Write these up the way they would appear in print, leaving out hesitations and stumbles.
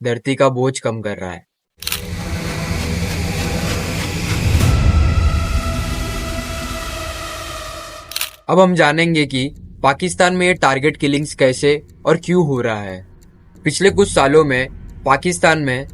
धरती का बोझ कम कर रहा है। अब हम जानेंगे कि पाकिस्तान में ये टारगेट किलिंग्स कैसे और क्यों हो रहा है। पिछले कुछ सालों में पाकिस्तान में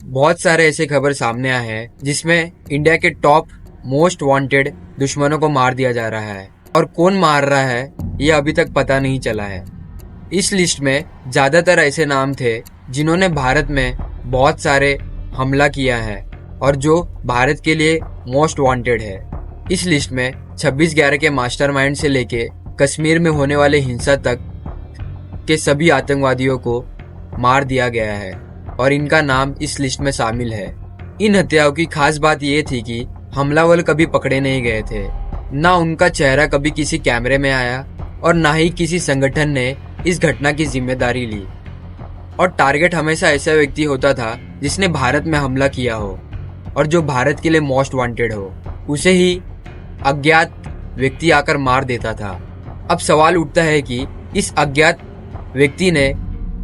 बहुत सारे ऐसे खबर सामने आए हैं जिसमें इंडिया के टॉप मोस्ट वांटेड दुश्मनों को मार दिया जा रहा है, और कौन मार रहा है ये अभी तक पता नहीं चला है। इस लिस्ट में ज्यादातर ऐसे नाम थे जिन्होंने भारत में बहुत सारे हमला किया है और जो भारत के लिए मोस्ट वांटेड है। इस लिस्ट में 26/11 के मास्टरमाइंड से लेके कश्मीर में होने वाले हिंसा तक के सभी आतंकवादियों को मार दिया गया है और इनका नाम इस लिस्ट में शामिल है। इन हत्याओं की खास बात यह थी कि हमलावर कभी पकड़े नहीं गए थे, ना उनका चेहरा कभी किसी कैमरे में आया और ना ही किसी संगठन ने इस घटना की जिम्मेदारी ली। और टारगेट हमेशा ऐसा व्यक्ति होता था जिसने भारत में हमला किया हो और जो भारत के लिए मोस्ट वांटेड हो, उसे ही अज्ञात व्यक्ति आकर मार देता था। अब सवाल उठता है कि इस अज्ञात व्यक्ति ने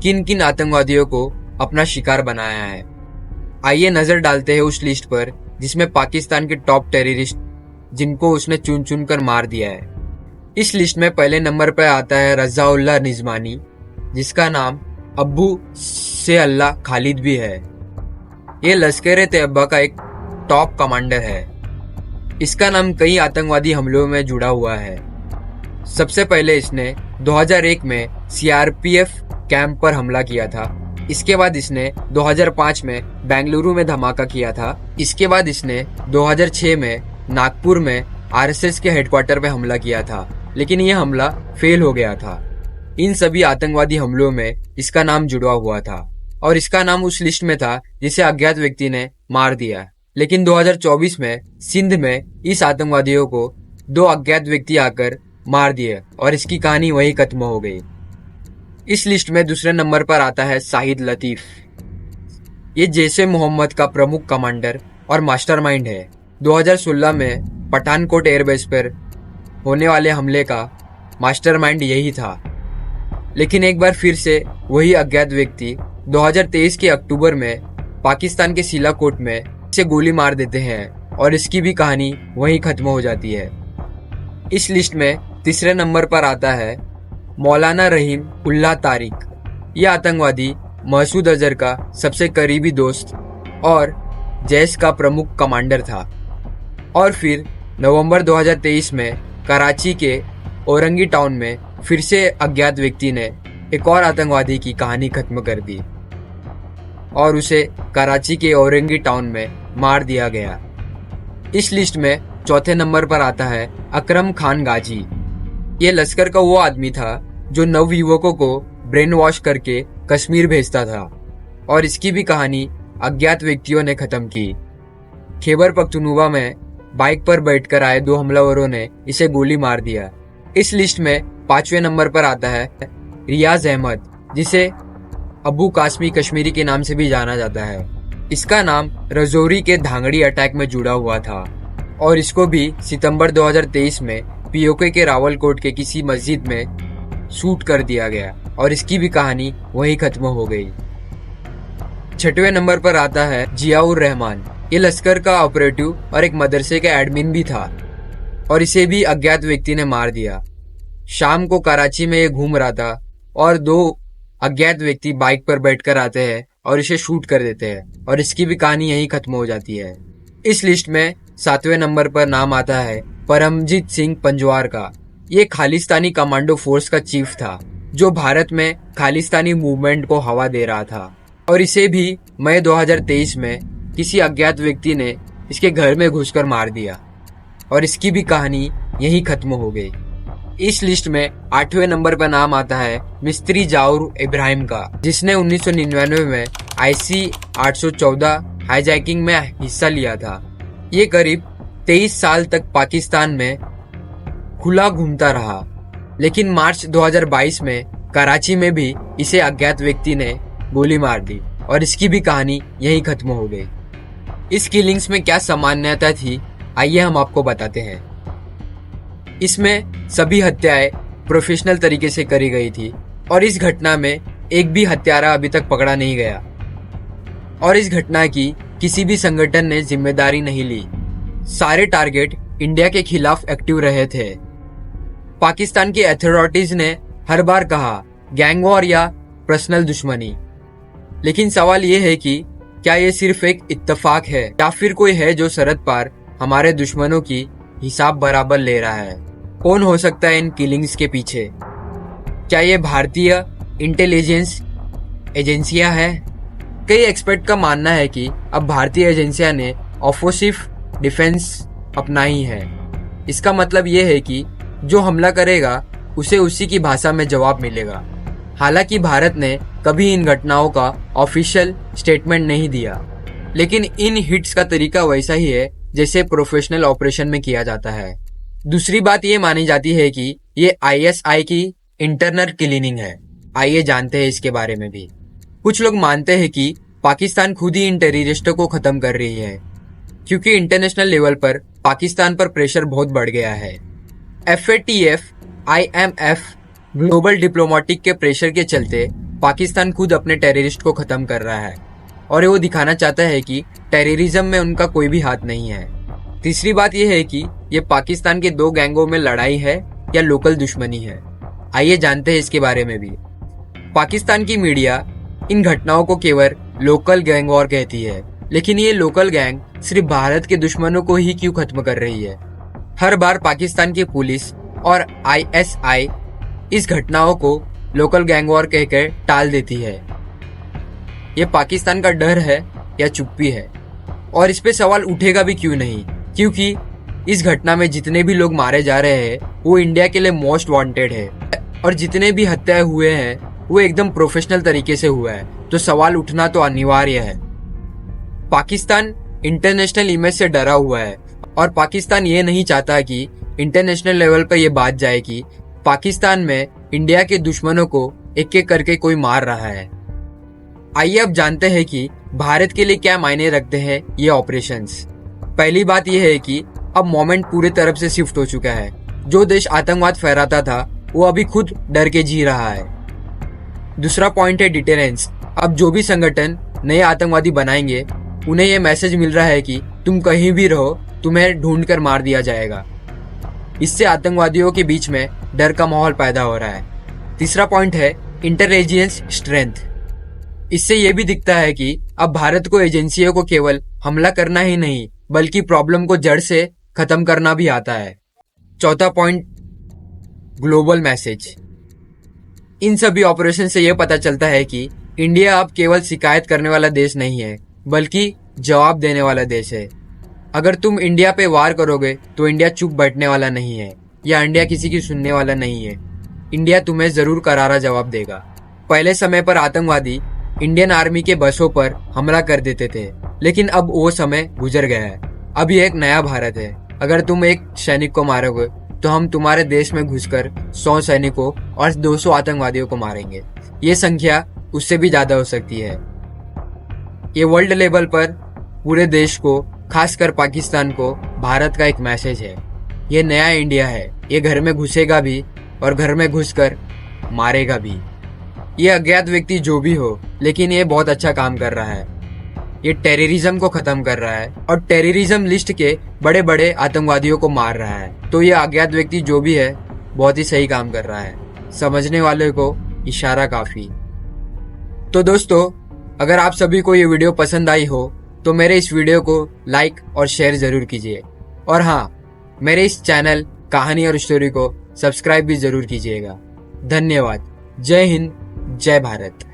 किन किन आतंकवादियों को अपना शिकार बनाया है। आइए नजर डालते हैं उस लिस्ट पर जिसमें पाकिस्तान के टॉप टेररिस्ट जिनको उसने चुन चुन कर मार दिया है। इस लिस्ट में पहले नंबर पर आता है रज़ाउल्लाह निज़मानी, जिसका नाम अब्बू से अल्लाह खालिद भी है। ये लश्कर-ए-तैयबा का एक टॉप कमांडर है। इसका नाम कई आतंकवादी हमलों में जुड़ा हुआ है। सबसे पहले इसने 2001 में सीआरपीएफ कैंप पर हमला किया था। इसके बाद इसने 2005 में बेंगलुरु में धमाका किया था। इसके बाद इसने 2006 में नागपुर में आरएसएस के हेडक्वार्टर पे हमला किया था, लेकिन यह हमला फेल हो गया था। इन सभी आतंकवादी हमलों में इसका नाम जुड़ा हुआ था और इसका नाम उस लिस्ट में था जिसे अज्ञात व्यक्ति ने मार दिया। लेकिन 2024 में सिंध में इस आतंकवादियों को 2 अज्ञात व्यक्ति आकर मार दिए और इसकी कहानी वहीं खत्म हो गई। इस लिस्ट में दूसरे नंबर पर आता है शाहिद लतीफ। ये जैशे मोहम्मद का प्रमुख कमांडर और मास्टरमाइंड है। 2016 में पठानकोट एयरबेस पर होने वाले हमले का मास्टरमाइंड यही था। लेकिन एक बार फिर से वही अज्ञात व्यक्ति 2023 के अक्टूबर में पाकिस्तान के सिलाकोट में इसे गोली मार देते हैं और इसकी भी कहानी वहीं खत्म हो जाती है। इस लिस्ट में तीसरे नंबर पर आता है मौलाना रहीम उल्लाह तारिक। यह आतंकवादी मसूद अजहर का सबसे करीबी दोस्त और जैश का प्रमुख कमांडर था। और फिर नवंबर 2023 में कराची के औरंगी टाउन में फिर से अज्ञात व्यक्ति ने एक और आतंकवादी की कहानी खत्म कर दी और उसे कराची के औरंगी टाउन में मार दिया गया। इस लिस्ट में चौथे नंबर पर आता है अकरम खान गाजी। ये लश्कर का वो आदमी था जो नवयुवकों को ब्रेन वॉश करके कश्मीर भेजता था और इसकी भी कहानी अज्ञात व्यक्तियों ने खत्म की। खैबर पख्तूनख्वा में बाइक पर बैठकर आए 2 हमलावरों ने इसे गोली मार दिया। इस लिस्ट में 5वें नंबर पर आता है रियाज अहमद, जिसे अबू कासमी कश्मीरी के नाम से भी जाना जाता है। इसका नाम रजौरी के धांगड़ी अटैक में जुड़ा हुआ था और इसको भी सितंबर 2023 में पीओके के रावलकोट के किसी मस्जिद में शूट कर दिया गया और इसकी भी कहानी वहीं खत्म हो गई। 6वें नंबर पर आता है जियाउर रहमान। ये लश्कर का ऑपरेटिव और एक मदरसे का एडमिन भी था और इसे भी अज्ञात व्यक्ति ने मार दिया। शाम को कराची में ये घूम रहा था और 2 अज्ञात व्यक्ति बाइक पर बैठकर आते हैं और इसे शूट कर देते हैं और इसकी भी कहानी यहीं खत्म हो जाती है। इस लिस्ट में 7वें नंबर पर नाम आता है परमजीत सिंह पंजवार का। ये खालिस्तानी कमांडो फोर्स का चीफ था जो भारत में खालिस्तानी मूवमेंट को हवा दे रहा था और इसे भी मई 2023 में किसी अज्ञात व्यक्ति ने इसके घर में घुसकर मार दिया और इसकी भी कहानी यहीं खत्म हो गई। इस लिस्ट में 8वें नंबर पर नाम आता है मिस्त्री जाऊर इब्राहिम का, जिसने 1999 में IC 814 हाईजैकिंग में हिस्सा लिया था। ये करीब 23 साल तक पाकिस्तान में खुला घूमता रहा, लेकिन मार्च 2022 में कराची में भी इसे अज्ञात व्यक्ति ने गोली मार दी और इसकी भी कहानी यहीं खत्म हो गई। इस किलिंग्स में क्या सामान्यता थी, आइए हम आपको बताते हैं। इसमें सभी हत्याएं प्रोफेशनल तरीके से करी गई थी और इस घटना में एक भी हत्यारा अभी तक पकड़ा नहीं गया। और इस घटना की किसी भी संगठन ने जिम्मेदारी नहीं ली। सारे टारगेट इंडिया के खिलाफ एक्टिव रहे थे। पाकिस्तान की अथॉरिटीज ने हर बार कहा गैंग वॉर या पर्सनल दुश्मनी, लेकिन सवाल ये है कि क्या ये सिर्फ एक इत्तेफाक है या फिर कोई है जो सरहद पार हमारे दुश्मनों की हिसाब बराबर ले रहा है? कौन हो सकता है इन किलिंग्स के पीछे? क्या ये भारतीय इंटेलिजेंस एजेंसियां हैं? कई एक्सपर्ट का मानना है कि अब भारतीय एजेंसियां ने ऑफेंसिव डिफेंस अपनाई है। इसका मतलब ये है कि जो हमला करेगा उसे उसी की भाषा में जवाब मिलेगा। हालांकि भारत ने कभी इन घटनाओं का ऑफिशियल स्टेटमेंट नहीं दिया, लेकिन इन हिट्स का तरीका वैसा ही है जैसे प्रोफेशनल ऑपरेशन में किया जाता है। दूसरी बात ये मानी जाती है कि ये ISI की इंटरनल क्लीनिंग है। आइए जानते हैं इसके बारे में भी। कुछ लोग मानते हैं कि पाकिस्तान खुद ही इन टेररिस्टों को खत्म कर रही है, क्योंकि इंटरनेशनल लेवल पर पाकिस्तान पर प्रेशर बहुत बढ़ गया है। FATF, IMF, ग्लोबल डिप्लोमेटिक के प्रेशर के चलते पाकिस्तान खुद अपने टेररिस्ट को खत्म कर रहा है और वो दिखाना चाहता है कि टेररिज्म में उनका कोई भी हाथ नहीं है। तीसरी बात यह है कि ये पाकिस्तान के दो गैंगों में लड़ाई है या लोकल दुश्मनी है। आइए जानते हैं इसके बारे में भी। पाकिस्तान की मीडिया इन घटनाओं को केवल लोकल गैंग वॉर कहती है, लेकिन ये लोकल गैंग सिर्फ भारत के दुश्मनों को ही क्यों खत्म कर रही है? हर बार पाकिस्तान की पुलिस और ISI इस घटनाओं को लोकल गैंग वॉर कहकर टाल देती है। ये पाकिस्तान का डर है या चुप्पी है? और इस पे सवाल उठेगा भी क्यों नहीं, क्योंकि इस घटना में जितने भी लोग मारे जा रहे हैं वो इंडिया के लिए मोस्ट वांटेड है, और जितने भी हत्याएं हुए हैं वो एकदम प्रोफेशनल तरीके से हुआ है, तो सवाल उठना तो अनिवार्य है। पाकिस्तान इंटरनेशनल इमेज से डरा हुआ है और पाकिस्तान ये नहीं चाहता कि इंटरनेशनल लेवल पर यह बात जाए कि पाकिस्तान में इंडिया के दुश्मनों को एक एक करके कोई मार रहा है। आइए अब जानते हैं कि भारत के लिए क्या मायने रखते हैं ये ऑपरेशंस। पहली बात यह है कि अब मोमेंट पूरे तरफ से शिफ्ट हो चुका है। जो देश आतंकवाद फैलाता था वो अभी खुद डर के जी रहा है। दूसरा पॉइंट है डिटेरेंस। अब जो भी संगठन नए आतंकवादी बनाएंगे उन्हें यह मैसेज मिल रहा है कि तुम कहीं भी रहो, तुम्हें ढूंढ कर मार दिया जाएगा। इससे आतंकवादियों के बीच में डर का माहौल पैदा हो रहा है। तीसरा पॉइंट है इंटेलिजेंस स्ट्रेंथ। इससे यह भी दिखता है कि अब भारत को एजेंसियों को केवल हमला करना ही नहीं बल्कि प्रॉब्लम को जड़ से खत्म करना भी आता है। चौथा पॉइंट ग्लोबल मैसेज। इन सभी ऑपरेशन से यह पता चलता है कि इंडिया अब केवल शिकायत करने वाला देश नहीं है बल्कि जवाब देने वाला देश है। अगर तुम इंडिया पे वार करोगे तो इंडिया चुप बैठने वाला नहीं है या इंडिया किसी की सुनने वाला नहीं है। इंडिया तुम्हें जरूर करारा जवाब देगा। पहले समय पर आतंकवादी इंडियन आर्मी के बसों पर हमला कर देते थे, लेकिन अब वो समय गुजर गया है। अब ये एक नया भारत है। अगर तुम एक सैनिक को मारोगे तो हम तुम्हारे देश में घुसकर 100 सैनिकों और 200 आतंकवादियों को मारेंगे। ये संख्या उससे भी ज्यादा हो सकती है। ये वर्ल्ड लेवल पर पूरे देश को, खासकर पाकिस्तान को, भारत का एक मैसेज है। ये नया इंडिया है। ये घर में घुसेगा भी और घर में घुसकर मारेगा भी। ये अज्ञात व्यक्ति जो भी हो, लेकिन ये बहुत अच्छा काम कर रहा है। ये टेररिज्म को खत्म कर रहा है और टेररिज्म लिस्ट के बड़े बड़े आतंकवादियों को मार रहा है। तो ये अज्ञात व्यक्ति जो भी है बहुत ही सही काम कर रहा है। समझने वाले को इशारा काफी। तो दोस्तों, अगर आप सभी को ये वीडियो पसंद आई हो तो मेरे इस वीडियो को लाइक और शेयर जरूर कीजिए। और हाँ, मेरे इस चैनल कहानी और स्टोरी को सब्सक्राइब भी जरूर कीजिएगा। धन्यवाद। जय हिंद, जय भारत।